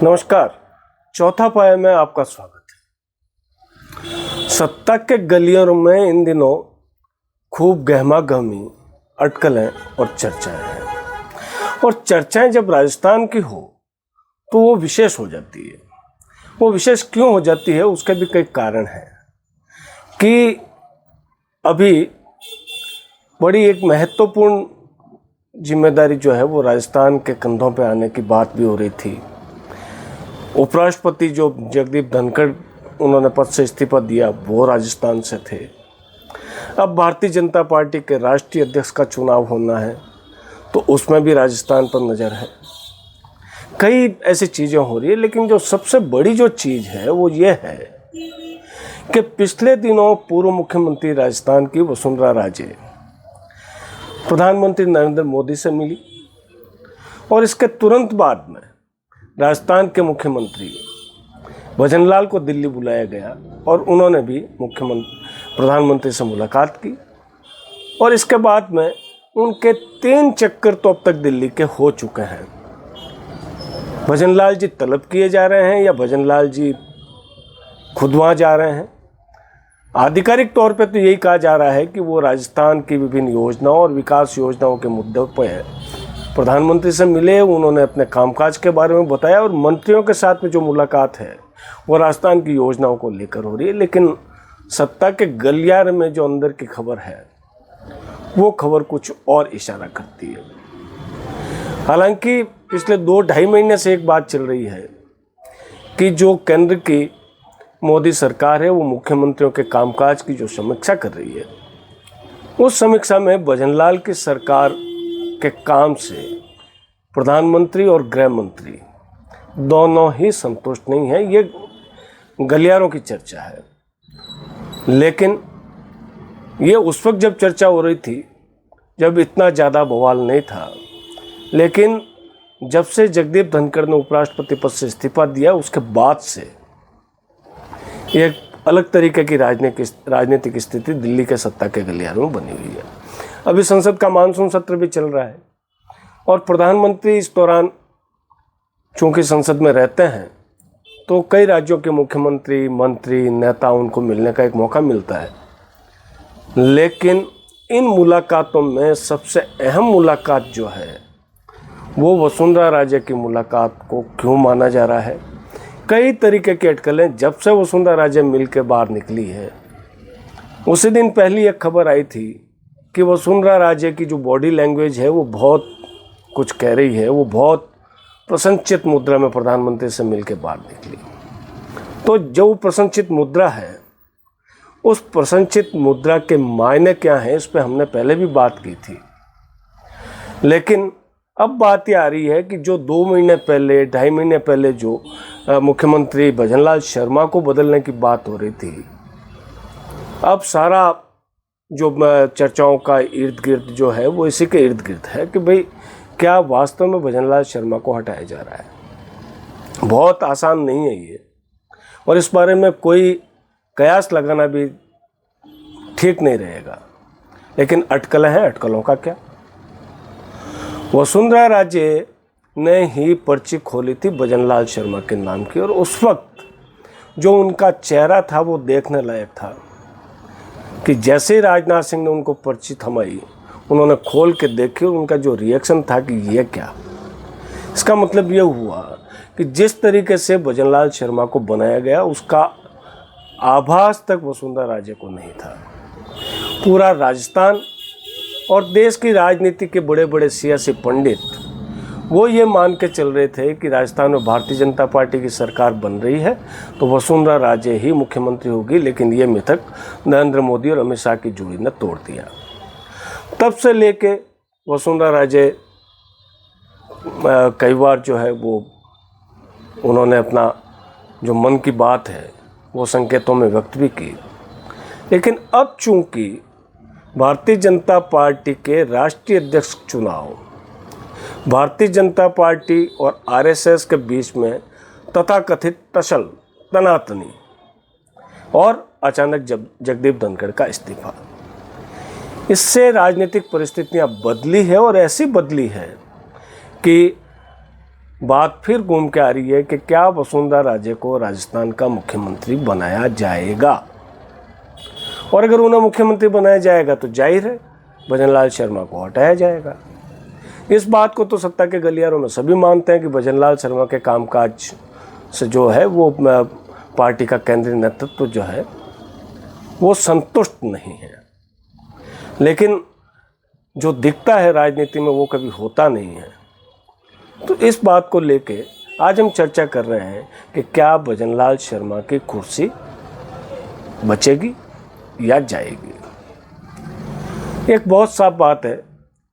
नमस्कार। चौथा पाया में आपका स्वागत है। सत्ता के गलियारों में इन दिनों खूब गहमा गहमी, अटकलें और चर्चाएं हैं। और चर्चाएं जब राजस्थान की हो तो वो विशेष हो जाती है। वो विशेष क्यों हो जाती है, उसके भी कई कारण हैं कि अभी बड़ी एक महत्वपूर्ण जिम्मेदारी जो है वो राजस्थान के कंधों पे आने की बात भी हो रही थी। उपराष्ट्रपति जो जगदीप धनखड़ उन्होंने पद से इस्तीफा दिया वो राजस्थान से थे। अब भारतीय जनता पार्टी के राष्ट्रीय अध्यक्ष का चुनाव होना है तो उसमें भी राजस्थान पर नज़र है। कई ऐसी चीज़ें हो रही है, लेकिन जो सबसे बड़ी जो चीज़ है वो ये है कि पिछले दिनों पूर्व मुख्यमंत्री राजस्थान की वसुंधरा राजे प्रधानमंत्री नरेंद्र मोदी से मिली और इसके तुरंत बाद में राजस्थान के मुख्यमंत्री भजनलाल को दिल्ली बुलाया गया और उन्होंने भी प्रधानमंत्री से मुलाकात की। और इसके बाद में उनके 3 चक्कर तो अब तक दिल्ली के हो चुके हैं। भजनलाल जी तलब किए जा रहे हैं या भजनलाल जी खुद वहाँ जा रहे हैं। आधिकारिक तौर पे तो यही कहा जा रहा है कि वो राजस्थान की विभिन्न योजनाओं और विकास योजनाओं के मुद्दों पर प्रधानमंत्री से मिले। उन्होंने अपने कामकाज के बारे में बताया और मंत्रियों के साथ में जो मुलाकात है वो राजस्थान की योजनाओं को लेकर हो रही है। लेकिन सत्ता के गलियारे में जो अंदर की खबर है वो खबर कुछ और इशारा करती है। हालांकि पिछले 2-2.5 महीने से एक बात चल रही है कि जो केंद्र की मोदी सरकार है वो मुख्यमंत्रियों के कामकाज की जो समीक्षा कर रही है, उस समीक्षा में भजनलाल की सरकार के काम से प्रधानमंत्री और गृह मंत्री दोनों ही संतुष्ट नहीं हैं। ये गलियारों की चर्चा है। लेकिन ये उस वक्त जब चर्चा हो रही थी जब इतना ज़्यादा बवाल नहीं था। लेकिन जब से जगदीप धनखड़ ने उपराष्ट्रपति पद से इस्तीफा दिया उसके बाद से एक अलग तरीके की राजनीतिक स्थिति दिल्ली के सत्ता के गलियारों में बनी हुई है। अभी संसद का मानसून सत्र भी चल रहा है और प्रधानमंत्री इस दौरान चूंकि संसद में रहते हैं तो कई राज्यों के मुख्यमंत्री, मंत्री, नेता उनको मिलने का एक मौका मिलता है। लेकिन इन मुलाकातों में सबसे अहम मुलाकात जो है वो वसुंधरा राजे की मुलाकात को क्यों माना जा रहा है। कई तरीके की अटकलें जब से वसुंधरा राजे मिल के बाहर निकली है। उसी दिन पहली एक खबर आई थी कि वसुंधरा राजे की जो बॉडी लैंग्वेज है वो बहुत कुछ कह रही है। वो बहुत प्रसन्नचित्त मुद्रा में प्रधानमंत्री से मिलकर बाहर निकली। तो जो प्रसन्नचित्त मुद्रा है उस प्रसन्नचित्त मुद्रा के मायने क्या हैं इस पर हमने पहले भी बात की थी। लेकिन अब बात ये आ रही है कि जो 2 महीने पहले, 2.5 महीने पहले जो मुख्यमंत्री भजनलाल शर्मा को बदलने की बात हो रही थी, अब सारा जो चर्चाओं का इर्द गिर्द जो है वो इसी के इर्द गिर्द है कि भाई क्या वास्तव में भजनलाल शर्मा को हटाया जा रहा है। बहुत आसान नहीं है ये, और इस बारे में कोई कयास लगाना भी ठीक नहीं रहेगा। लेकिन अटकलें हैं, अटकलों का क्या। वसुंधरा राजे ने ही पर्ची खोली थी भजनलाल शर्मा के नाम की और उस वक्त जो उनका चेहरा था वो देखने लायक था कि जैसे ही राजनाथ सिंह ने उनको पर्ची थमाई उन्होंने खोल के देखी और उनका जो रिएक्शन था कि ये क्या। इसका मतलब ये हुआ कि जिस तरीके से भजनलाल शर्मा को बनाया गया उसका आभास तक वसुंधरा राजे को नहीं था। पूरा राजस्थान और देश की राजनीति के बड़े बड़े सियासी पंडित वो ये मान के चल रहे थे कि राजस्थान में भारतीय जनता पार्टी की सरकार बन रही है तो वसुंधरा राजे ही मुख्यमंत्री होगी। लेकिन ये मिथक नरेंद्र मोदी और अमित शाह की जोड़ी ने तोड़ दिया। तब से लेके वसुंधरा राजे कई बार जो है वो उन्होंने अपना जो मन की बात है वो संकेतों में व्यक्त भी की। लेकिन अब चूंकि भारतीय जनता पार्टी के राष्ट्रीय अध्यक्ष चुनाव भारतीय जनता पार्टी और आरएसएस के बीच में तथाकथित तनातनी और अचानक जगदीप धनखड़ का इस्तीफा, इससे राजनीतिक परिस्थितियां बदली है और ऐसी बदली है कि बात फिर घूम के आ रही है कि क्या वसुंधरा राजे को राजस्थान का मुख्यमंत्री बनाया जाएगा। और अगर उन्हें मुख्यमंत्री बनाया जाएगा तो जाहिर है भजनलाल शर्मा को हटाया जाएगा। इस बात को तो सत्ता के गलियारों में सभी मानते हैं कि भजनलाल शर्मा के कामकाज से जो है वो पार्टी का केंद्रीय नेतृत्व जो है वो संतुष्ट नहीं है। लेकिन जो दिखता है राजनीति में वो कभी होता नहीं है। तो इस बात को लेके आज हम चर्चा कर रहे हैं कि क्या भजनलाल शर्मा की कुर्सी बचेगी या जाएगी। एक बहुत साफ बात है,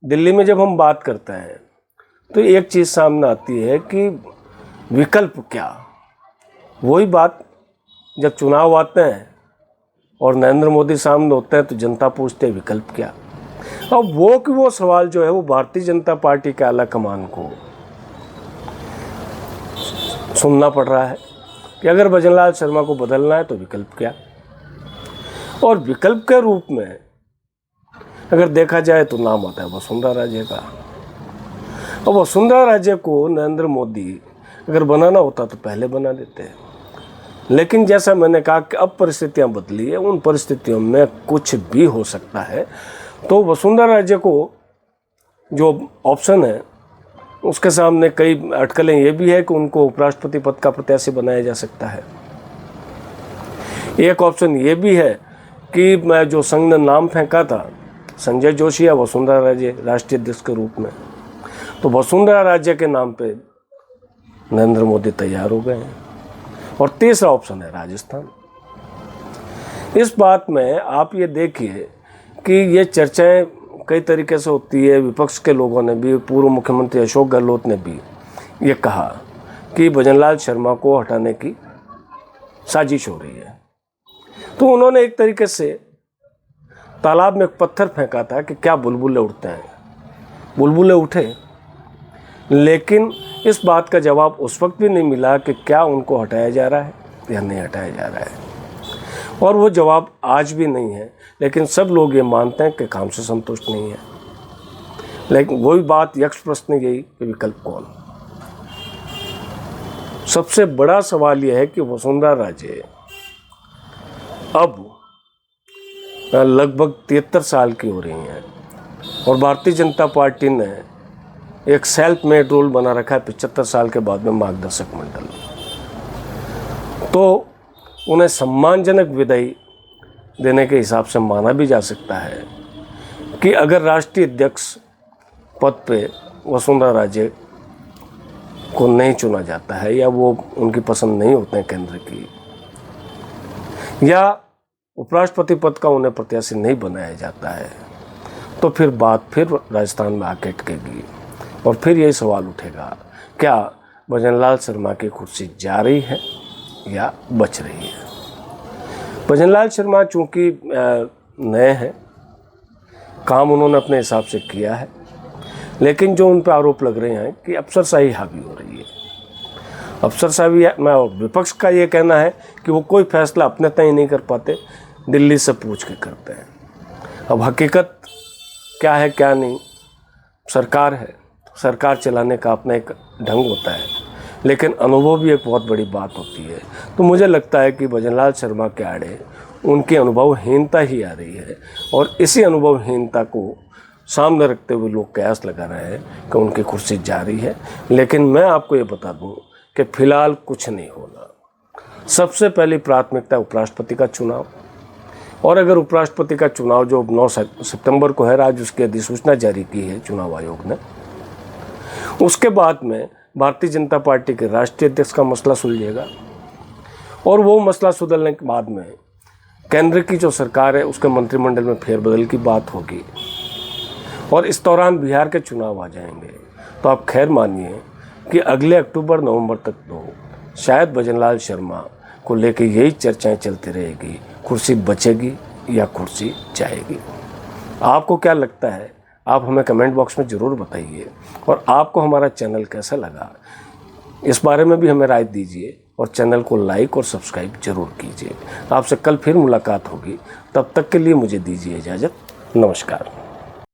दिल्ली में जब हम बात करते हैं तो एक चीज़ सामने आती है कि विकल्प क्या। वही बात जब चुनाव आते हैं और नरेंद्र मोदी सामने होते हैं तो जनता पूछते हैं विकल्प क्या। अब वो सवाल जो है वो भारतीय जनता पार्टी के आला कमान को सुनना पड़ रहा है कि अगर भजनलाल शर्मा को बदलना है तो विकल्प क्या। और विकल्प के रूप में अगर देखा जाए तो नाम आता है वसुंधरा राजे का। और वसुंधरा राजे को नरेंद्र मोदी अगर बनाना होता तो पहले बना देते हैं। लेकिन जैसा मैंने कहा कि अब परिस्थितियां बदली है, उन परिस्थितियों में कुछ भी हो सकता है। तो वसुंधरा राजे को जो ऑप्शन है उसके सामने कई अटकलें ये भी है कि उनको उपराष्ट्रपति पद का प्रत्याशी बनाया जा सकता है। एक ऑप्शन ये भी है कि मैं जो संघ ने नाम फेंका था संजय जोशी या वसुंधरा राजे राष्ट्रीय अध्यक्ष के रूप में, तो वसुंधरा राजे के नाम पे नरेंद्र मोदी तैयार हो गए हैं। और तीसरा ऑप्शन है राजस्थान। इस बात में आप ये देखिए कि ये चर्चाएं कई तरीके से होती है। विपक्ष के लोगों ने भी, पूर्व मुख्यमंत्री अशोक गहलोत ने भी ये कहा कि भजनलाल शर्मा को हटाने की साजिश हो रही है। तो उन्होंने एक तरीके से तालाब में एक पत्थर फेंका था कि क्या बुलबुले उठते हैं। बुलबुले उठे, लेकिन इस बात का जवाब उस वक्त भी नहीं मिला कि क्या उनको हटाया जा रहा है या नहीं हटाया जा रहा है। और वो जवाब आज भी नहीं है। लेकिन सब लोग ये मानते हैं कि काम से संतुष्ट नहीं है। लेकिन वही बात, यक्ष प्रश्न यही कि विकल्प कौन। सबसे बड़ा सवाल यह है कि वसुंधरा राजे अब लगभग 73 साल की हो रही हैं और भारतीय जनता पार्टी ने एक सेल्फ मेड रोल बना रखा है 75 साल के बाद में मार्गदर्शक मंडल। तो उन्हें सम्मानजनक विदाई देने के हिसाब से माना भी जा सकता है कि अगर राष्ट्रीय अध्यक्ष पद पे वसुंधरा राजे को नहीं चुना जाता है या वो उनकी पसंद नहीं होते हैं केंद्र की, या उपराष्ट्रपति पद का उन्हें प्रत्याशी नहीं बनाया जाता है, तो फिर बात फिर राजस्थान में आके अटकेगी। और फिर यही सवाल उठेगा, क्या भजनलाल शर्मा की कुर्सी जा रही है या बच रही है। भजनलाल शर्मा चूँकि नए हैं, काम उन्होंने अपने हिसाब से किया है, लेकिन जो उन पर आरोप लग रहे हैं कि अफसरशाही हावी हो रही है। अफसरशाही में विपक्ष का ये कहना है कि वो कोई फैसला अपने तय नहीं कर पाते, दिल्ली से पूछ के करते हैं। अब हकीकत क्या है क्या नहीं, सरकार है, सरकार चलाने का अपना एक ढंग होता है, लेकिन अनुभव भी एक बहुत बड़ी बात होती है। तो मुझे लगता है कि भजनलाल शर्मा के आड़े उनकी अनुभवहीनता ही आ रही है और इसी अनुभवहीनता को सामने रखते हुए लोग कयास लगा रहे हैं कि उनकी कुर्सी जा रही है। लेकिन मैं आपको ये बता दूं कि फिलहाल कुछ नहीं होना। सबसे पहली प्राथमिकता उपराष्ट्रपति का चुनाव, और अगर उपराष्ट्रपति का चुनाव जो 9 सितंबर को है, आज उसकी अधिसूचना जारी की है चुनाव आयोग ने, उसके बाद में भारतीय जनता पार्टी के राष्ट्रीय अध्यक्ष का मसला सुलझेगा। और वो मसला सुलझने के बाद में केंद्र की जो सरकार है उसके मंत्रिमंडल में फेरबदल की बात होगी और इस दौरान बिहार के चुनाव आ जाएंगे। तो आप खैर मानिए कि अगले अक्टूबर नवंबर तक तो शायद भजनलाल शर्मा को लेकर यही चर्चाएं चलती रहेगी, कुर्सी बचेगी या कुर्सी जाएगी। आपको क्या लगता है, आप हमें कमेंट बॉक्स में ज़रूर बताइए। और आपको हमारा चैनल कैसा लगा इस बारे में भी हमें राय दीजिए और चैनल को लाइक और सब्सक्राइब जरूर कीजिए। आपसे कल फिर मुलाकात होगी, तब तक के लिए मुझे दीजिए इजाज़त। नमस्कार।